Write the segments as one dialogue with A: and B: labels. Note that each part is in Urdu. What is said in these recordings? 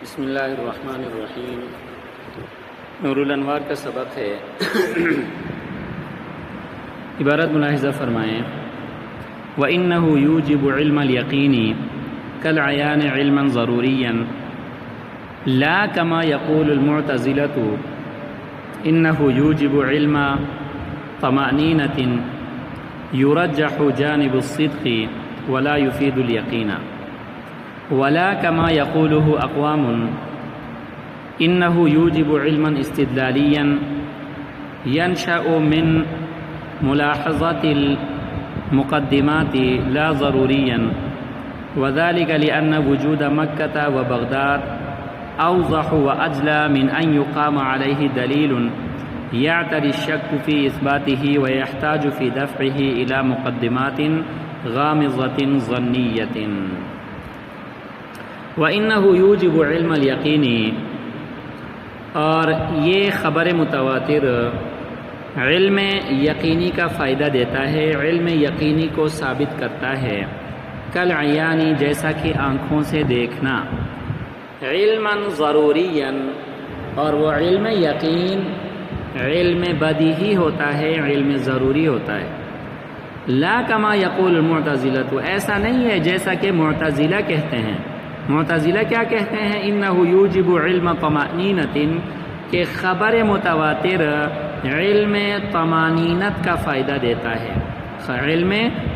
A: بسم اللہ الرحمن الرحیم۔ نور الانوار کا سبق ہے۔ عبارت ملاحظہ فرمائیں۔ وَإِنَّهُ يُوجِبُ عِلْمَ الْيَقِينِ كَالْعَيَانِ عِلْمًا ضَرُورِيًّا لَا كَمَا يَقُولُ الْمُعْتَزِلَةُ إِنَّهُ يُوجِبُ عِلْمَ طَمَأْنِينَةٍ يُرَجَّحُ جَانِبُ الصِّدْقِ وَلَا يُفِيدُ الْيَقِينَ ولا كما يقوله أقوام إنه يوجب علما استدلاليا ينشأ من ملاحظة المقدمات لا ضروريا، وذلك لأن وجود مكة وبغداد أوضح وأجلى من أن يقام عليه دليل يعتري الشك في إثباته ويحتاج في دفعه إلى مقدمات غامضة ظنية۔ وَإِنَّهُ يُوجِبُ عِلْمَ الْيَقِينِ، اور یہ خبر متواتر علم یقینی کا فائدہ دیتا ہے، علم یقینی کو ثابت کرتا ہے۔ کالعیانی، جیسا کہ آنکھوں سے دیکھنا، علما ضروریا، اور وہ علم یقین علم بدیہی ہوتا ہے، علم ضروری ہوتا ہے۔ لا کما یقول المعتزلہ، ایسا نہیں ہے جیسا کہ معتزلہ کہتے ہیں۔ معتزلہ کیا کہتے ہیں؟ انہ یوجب علم طمأنینۃ، کہ خبر متواتر علم طمانینت کا فائدہ دیتا ہے۔ علم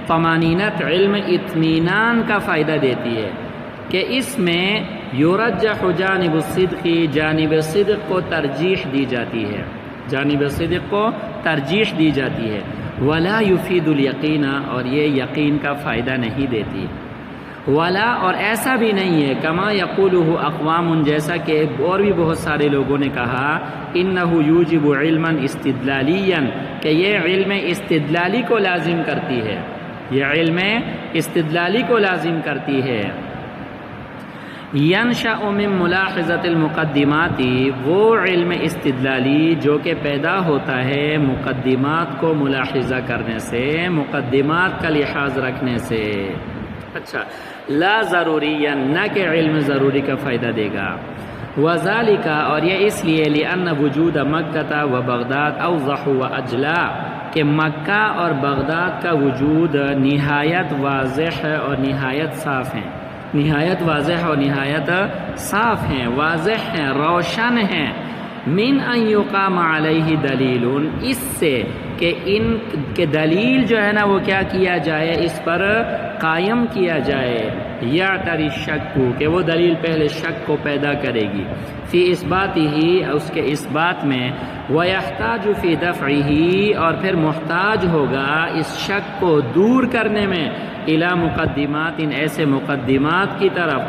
A: طمانینت، علم اطمینان کا فائدہ دیتی ہے کہ اس میں یرجح جانب الصدق، جانب صدق کو ترجیح دی جاتی ہے، جانب صدق کو ترجیح دی جاتی ہے۔ ولا یفید الیقین، اور یہ یقین کا فائدہ نہیں دیتی۔ ولا، اور ایسا بھی نہیں ہے کما یقولہ اقوام، جیسا کہ اور بھی بہت سارے لوگوں نے کہا، انہ یوجب علما استدلالیا، کہ یہ علم استدلالی کو لازم کرتی ہے، یہ علم استدلالی کو لازم کرتی ہے۔ ینشأ من ملاحظۃ المقدمات، وہ علم استدلالی جو کہ پیدا ہوتا ہے مقدمات کو ملاحظہ کرنے سے، مقدمات کا لحاظ رکھنے سے۔ اچھا، لا ضروری، نہ کہ علم ضروری کا فائدہ دے گا۔ وذالک، اور یہ اس لیے لأن وجود مکہ و بغداد اوضح و اجلا، کہ مکہ اور بغداد کا وجود نہایت واضح اور نہایت صاف ہیں، نہایت واضح اور نہایت صاف ہیں، واضح ہیں، روشن ہیں۔ من ان یقام علیہ دلیل، اس سے کہ ان کے دلیل جو ہے نا وہ کیا کیا جائے، اس پر قائم کیا جائے۔ یعتری الشک، کہ وہ دلیل پہلے شک کو پیدا کرے گی، فی اثباتہ، اس کے اثبات میں، ویحتاج فی دفعہ، اور پھر محتاج ہوگا اس شک کو دور کرنے میں، الی مقدمات، ایسے مقدمات کی طرف،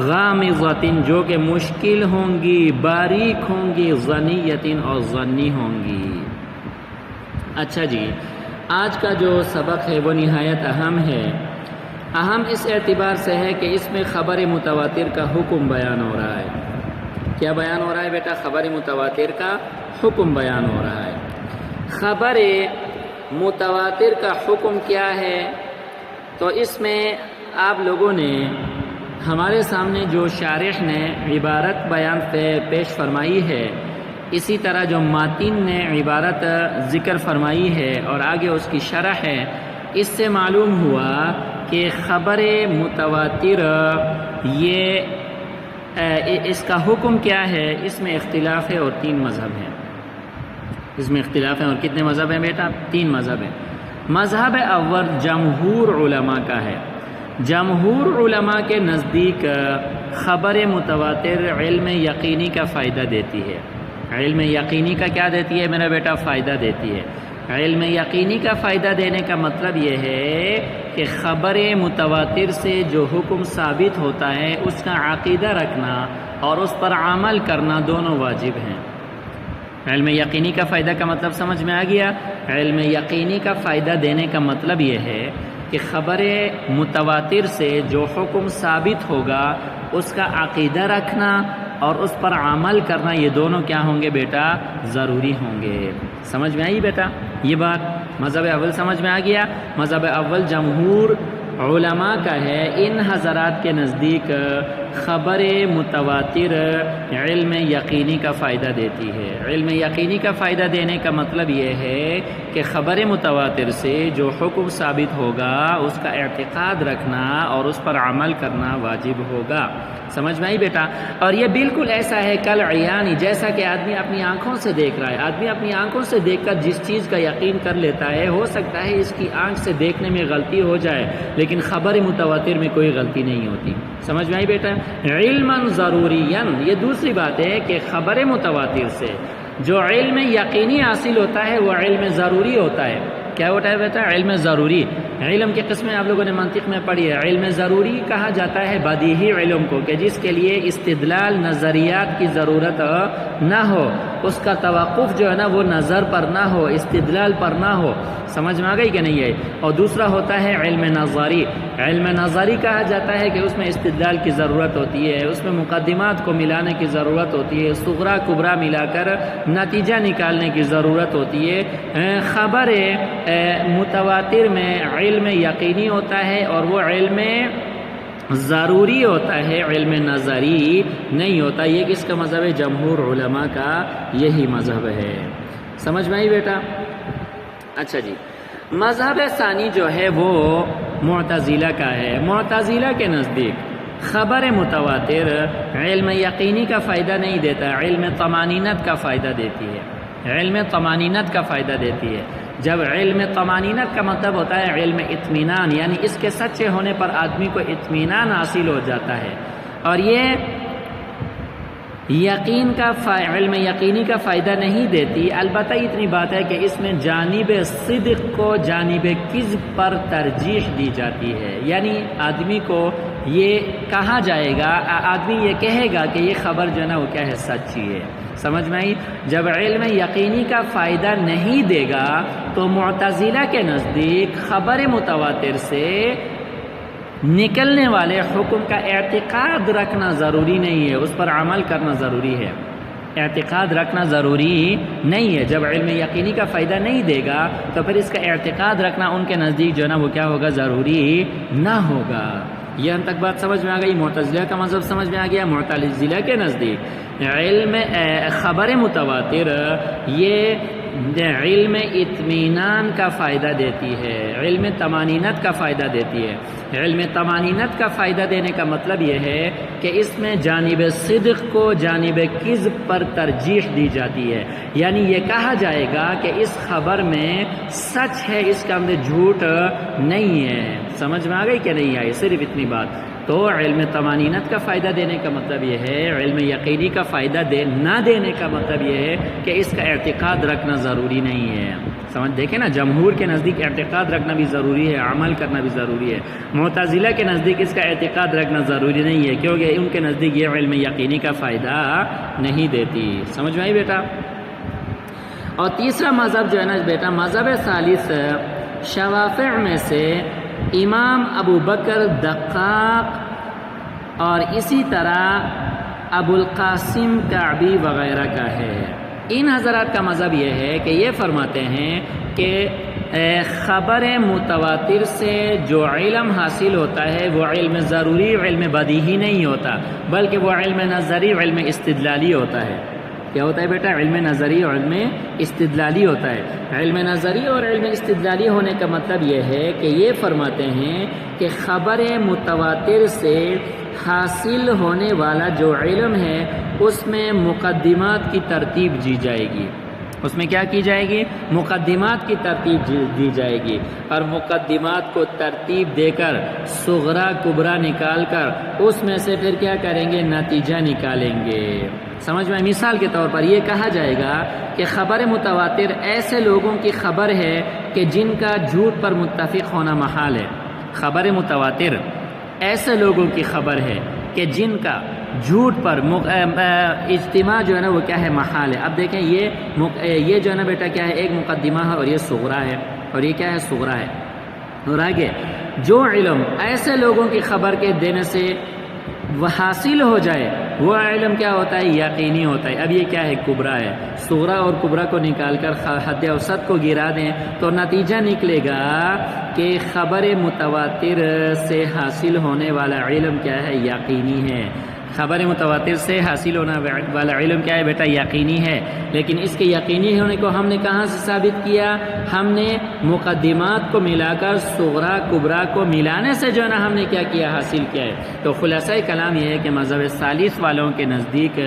A: غامضۃ، جو کہ مشکل ہوں گی، باریک ہوں گی، ظنیۃ، اور ظنی ہوں گی۔ اچھا جی، آج کا جو سبق ہے وہ نہایت اہم ہے۔ اہم اس اعتبار سے ہے کہ اس میں خبر متواتر کا حکم بیان ہو رہا ہے۔ کیا بیان ہو رہا ہے بیٹا؟ خبر متواتر کا حکم بیان ہو رہا ہے۔ خبر متواتر کا حکم کیا ہے؟ تو اس میں آپ لوگوں نے ہمارے سامنے جو شارح نے عبارت بیان پیش فرمائی ہے، اسی طرح جو ماتن نے عبارت ذکر فرمائی ہے اور آگے اس کی شرح ہے، اس سے معلوم ہوا کہ خبر متواتر یہ اس کا حکم کیا ہے۔ اس میں اختلاف ہے اور 3 مذہب ہیں۔ اس میں اختلاف ہے اور کتنے مذہب ہیں بیٹا؟ 3 مذہب ہیں۔ مذہب اول جمہور علماء کا ہے۔ جمہور علماء کے نزدیک خبر متواتر علم یقینی کا فائدہ دیتی ہے۔ علم یقینی کا کیا دیتی ہے میرا بیٹا؟ فائدہ دیتی ہے۔ علم یقینی کا فائدہ دینے کا مطلب یہ ہے کہ خبر متواتر سے جو حکم ثابت ہوتا ہے اس کا عقیدہ رکھنا اور اس پر عمل کرنا دونوں واجب ہیں۔ علم یقینی کا فائدہ کا مطلب سمجھ میں آ گیا؟ علم یقینی کا فائدہ دینے کا مطلب یہ ہے کہ خبر متواتر سے جو حکم ثابت ہوگا اس کا عقیدہ رکھنا اور اس پر عمل کرنا، یہ دونوں کیا ہوں گے بیٹا؟ ضروری ہوں گے۔ سمجھ میں آئی بیٹا یہ بات؟ مذہب اول سمجھ میں آ گیا؟ مذہب اول جمہور علماء کا ہے۔ ان حضرات کے نزدیک خبر متواتر علم یقینی کا فائدہ دیتی ہے۔ علم یقینی کا فائدہ دینے کا مطلب یہ ہے کہ خبر متواتر سے جو حکم ثابت ہوگا اس کا اعتقاد رکھنا اور اس پر عمل کرنا واجب ہوگا۔ سمجھ میں آئی بیٹا؟ اور یہ بالکل ایسا ہے کل عیانی، جیسا کہ آدمی اپنی آنکھوں سے دیکھ رہا ہے۔ آدمی اپنی آنکھوں سے دیکھ کر جس چیز کا یقین کر لیتا ہے، ہو سکتا ہے اس کی آنکھ سے دیکھنے میں غلطی ہو جائے، لیکن خبر متواتر میں کوئی غلطی نہیں ہوتی۔ سمجھ میں آئی بیٹا؟ علما ضروریاً، یہ دوسری بات ہے کہ خبر متواتر سے جو علم یقینی حاصل ہوتا ہے وہ علم ضروری ہوتا ہے۔ کیا ہوتا ہے بیٹا؟ علم ضروری۔ علم کی قسمیں آپ لوگوں نے منطق میں پڑھی ہے۔ علم ضروری کہا جاتا ہے بدیہی علم کو، کہ جس کے لیے استدلال نظریات کی ضرورت نہ ہو، اس کا توقف جو ہے نا وہ نظر پر نہ ہو، استدلال پر نہ ہو۔ سمجھ میں آ گئی کہ نہیں ہے؟ اور دوسرا ہوتا ہے علم نظری۔ علم نظری کہا جاتا ہے کہ اس میں استدلال کی ضرورت ہوتی ہے، اس میں مقدمات کو ملانے کی ضرورت ہوتی ہے، صغرا کبرا ملا کر نتیجہ نکالنے کی ضرورت ہوتی ہے۔ خبر متواتر میں علم یقینی ہوتا ہے اور وہ علم ضروری ہوتا ہے، علم نظری نہیں ہوتا۔ یہ کس کا مذہب ہے؟ جمہور علماء کا یہی مذہب ہے۔ سمجھ میں آئی بیٹا؟ اچھا جی، مذہب ثانی جو ہے وہ معتزلہ کا ہے۔ معتزلہ کے نزدیک خبر متواتر علم یقینی کا فائدہ نہیں دیتا، علم طمانینت کا فائدہ دیتی ہے۔ علم طمانینت کا فائدہ دیتی ہے۔ جب علم طمانینت کا مطلب ہوتا ہے علم اطمینان، یعنی اس کے سچے ہونے پر آدمی کو اطمینان حاصل ہو جاتا ہے، اور یہ یقین کا علم یقینی کا فائدہ نہیں دیتی۔ البتہ اتنی بات ہے کہ اس میں جانب صدق کو جانب کذب پر ترجیح دی جاتی ہے، یعنی آدمی کو یہ کہا جائے گا، آدمی یہ کہے گا کہ یہ خبر جو ہے نا وہ کیا ہے؟ سچی ہے۔ سمجھ میں آئی؟ جب علم یقینی کا فائدہ نہیں دے گا تو معتزلہ کے نزدیک خبر متواتر سے نکلنے والے حکم کا اعتقاد رکھنا ضروری نہیں ہے، اس پر عمل کرنا ضروری ہے۔ اعتقاد رکھنا ضروری نہیں ہے۔ جب علم یقینی کا فائدہ نہیں دے گا تو پھر اس کا اعتقاد رکھنا ان کے نزدیک جو ہے نا وہ کیا ہوگا؟ ضروری نہ ہوگا۔ یہ ہم تک بات سمجھ میں آ گئی؟ معتزلہ کا مذہب سمجھ میں آ گیا۔ معتزلہ کے نزدیک علم خبر متواتر یہ علم اطمینان کا فائدہ دیتی ہے، علم طمانینت کا فائدہ دیتی ہے۔ علم طمانینت کا فائدہ دینے کا مطلب یہ ہے کہ اس میں جانب صدق کو جانب کذب پر ترجیح دی جاتی ہے، یعنی یہ کہا جائے گا کہ اس خبر میں سچ ہے، اس کا اندر جھوٹ نہیں ہے۔ سمجھ میں آ گئی کہ نہیں آئی؟ صرف اتنی بات۔ تو علم طمانینت کا فائدہ دینے کا مطلب یہ ہے، علم یقینی کا فائدہ نہ دینے کا مطلب یہ ہے کہ اس کا اعتقاد رکھنا ضروری نہیں ہے۔ سمجھ دیکھیں نا، جمہور کے نزدیک اعتقاد رکھنا بھی ضروری ہے، عمل کرنا بھی ضروری ہے۔ معتزلہ کے نزدیک اس کا اعتقاد رکھنا ضروری نہیں ہے، کیونکہ ان کے نزدیک یہ علم یقینی کا فائدہ نہیں دیتی۔ سمجھ میں آئی بیٹا؟ اور تیسرا مذہب جو ہے نا بیٹا، مذہب ثالث شوافع میں سے امام ابو بکر دقاق اور اسی طرح ابو القاسم کعبی وغیرہ کا ہے۔ ان حضرات کا مذہب یہ ہے کہ یہ فرماتے ہیں کہ خبر متواتر سے جو علم حاصل ہوتا ہے وہ علم ضروری، علم بدیہی نہیں ہوتا، بلکہ وہ علم نظری، علم استدلالی ہوتا ہے۔ کیا ہوتا ہے بیٹا؟ علم نظری اور علم استدلالی ہوتا ہے۔ علم نظری اور علم استدلالی ہونے کا مطلب یہ ہے کہ یہ فرماتے ہیں کہ خبر متواتر سے حاصل ہونے والا جو علم ہے اس میں مقدمات کی ترتیب دی جائے گی۔ اس میں کیا کی جائے گی؟ مقدمات کی ترتیب دی جائے گی، اور مقدمات کو ترتیب دے کر صغرا کبرا نکال کر اس میں سے پھر کیا کریں گے؟ نتیجہ نکالیں گے۔ سمجھ میں؟ مثال کے طور پر یہ کہا جائے گا کہ خبر متواتر ایسے لوگوں کی خبر ہے کہ جن کا جھوٹ پر متفق ہونا محال ہے۔ خبر متواتر ایسے لوگوں کی خبر ہے کہ جن کا جھوٹ پر اجتماع جو ہے نا وہ کیا ہے؟ محال ہے۔ اب دیکھیں یہ جو ہے نا بیٹا کیا ہے؟ ایک مقدمہ ہے اور یہ صغرا ہے، اور یہ کیا ہے؟ صغرا ہے۔ اور آگے جو علم ایسے لوگوں کی خبر کے دینے سے وہ حاصل ہو جائے وہ علم کیا ہوتا ہے؟ یقینی ہوتا ہے۔ اب یہ کیا ہے؟ کبرا ہے۔ صغرا اور کبرا کو نکال کر حد اوسط کو گرا دیں تو نتیجہ نکلے گا کہ خبر متواتر سے حاصل ہونے والا علم کیا ہے؟ یقینی ہے۔ خبر متواتر سے حاصل ہونے والا علم کیا ہے بیٹا؟ یقینی ہے۔ لیکن اس کے یقینی ہونے کو ہم نے کہاں سے ثابت کیا؟ ہم نے مقدمات کو ملا کر صغرا کبرا کو ملانے سے جو ہے نا ہم نے کیا کیا؟ حاصل کیا ہے۔ تو خلاصہ کلام یہ ہے کہ مذہب ثالث والوں کے نزدیک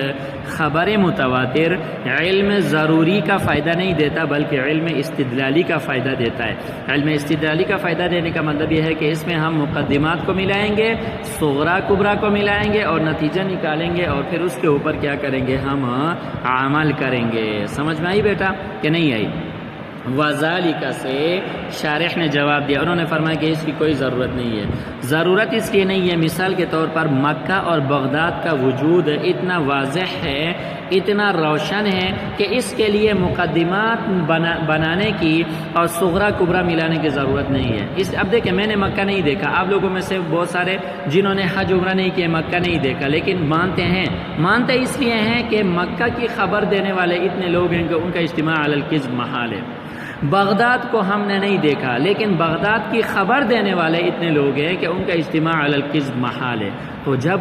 A: خبر متواتر علم ضروری کا فائدہ نہیں دیتا بلکہ علم استدلالی کا فائدہ دیتا ہے۔ علم استدلالی کا فائدہ دینے کا مطلب یہ ہے کہ اس میں ہم مقدمات کو ملائیں گے، صغرا کبرا کو ملائیں گے اور نتیجہ نکالیں گے اور پھر اس کے اوپر کیا کریں گے؟ ہم عمل کریں گے۔ سمجھ میں آئی بیٹا کہ نہیں آئی؟ وذالک سے شارح نے جواب دیا، انہوں نے فرمایا کہ اس کی کوئی ضرورت نہیں ہے۔ ضرورت اس لیے نہیں ہے، مثال کے طور پر مکہ اور بغداد کا وجود اتنا واضح ہے، اتنا روشن ہے کہ اس کے لیے مقدمات بنانے کی اور صغرا کبرا ملانے کی ضرورت نہیں ہے۔ اب دیکھیں میں نے مکہ نہیں دیکھا، آپ لوگوں میں سے بہت سارے جنہوں نے حج عمرہ نہیں کیا مکہ نہیں دیکھا، لیکن مانتے اس لیے ہیں کہ مکہ کی خبر دینے والے اتنے لوگ ہیں کہ ان کا اجتماع علی الکذب محال ہے۔ بغداد کو ہم نے نہیں دیکھا لیکن بغداد کی خبر دینے والے اتنے لوگ ہیں کہ ان کا اجتماع علی الکذب محال ہے۔ تو جب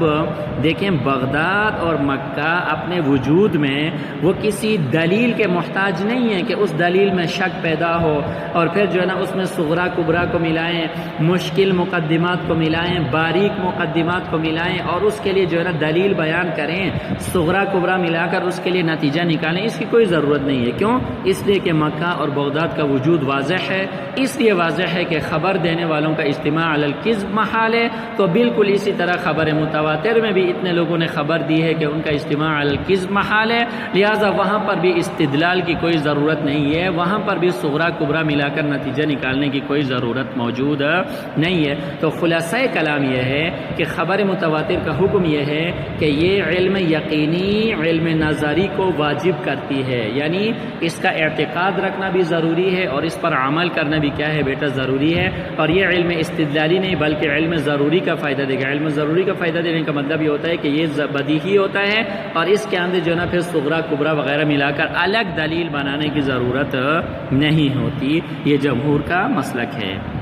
A: دیکھیں بغداد اور مکہ اپنے وجود میں وہ کسی دلیل کے محتاج نہیں ہیں کہ اس دلیل میں شک پیدا ہو اور پھر جو ہے نا اس میں صغرا کبرا کو ملائیں، مشکل مقدمات کو ملائیں، باریک مقدمات کو ملائیں اور اس کے لیے جو ہے نا دلیل بیان کریں، صغرا کبرا ملا کر اس کے لیے نتیجہ نکالیں، اس کی کوئی ضرورت نہیں ہے۔ کیوں؟ اس لیے کہ مکہ اور بغداد کا وجود واضح ہے، اس لیے واضح ہے کہ خبر دینے والوں کا اجتماع علی الکذب محال ہے۔ تو بالکل اسی طرح خبر متواتر میں بھی اتنے لوگوں نے خبر دی ہے کہ ان کا اجتماع علی الکذب محال ہے، لہذا وہاں پر بھی استدلال کی کوئی ضرورت نہیں ہے، وہاں پر بھی صغرا کبرا ملا کر نتیجہ نکالنے کی کوئی ضرورت موجود نہیں ہے۔ تو خلاصہ کلام یہ ہے کہ خبر متواتر کا حکم یہ ہے کہ یہ علم یقینی علم نظری کو واجب کرتی ہے، یعنی اس کا اعتقاد رکھنا بھی ضروری ہے اور اس پر عمل کرنا بھی کیا ہے بیٹا؟ ضروری ہے۔ اور یہ علم استدلالی نہیں بلکہ علم ضروری کا فائدہ دے گا۔ علم ضروری کا فائدہ دینے کا مطلب یہ ہوتا ہے کہ یہ بدیہی ہوتا ہے اور اس کے اندر جو ہے نا پھر صغرا کبرا وغیرہ ملا کر الگ دلیل بنانے کی ضرورت نہیں ہوتی۔ یہ جمہور کا مسلک ہے۔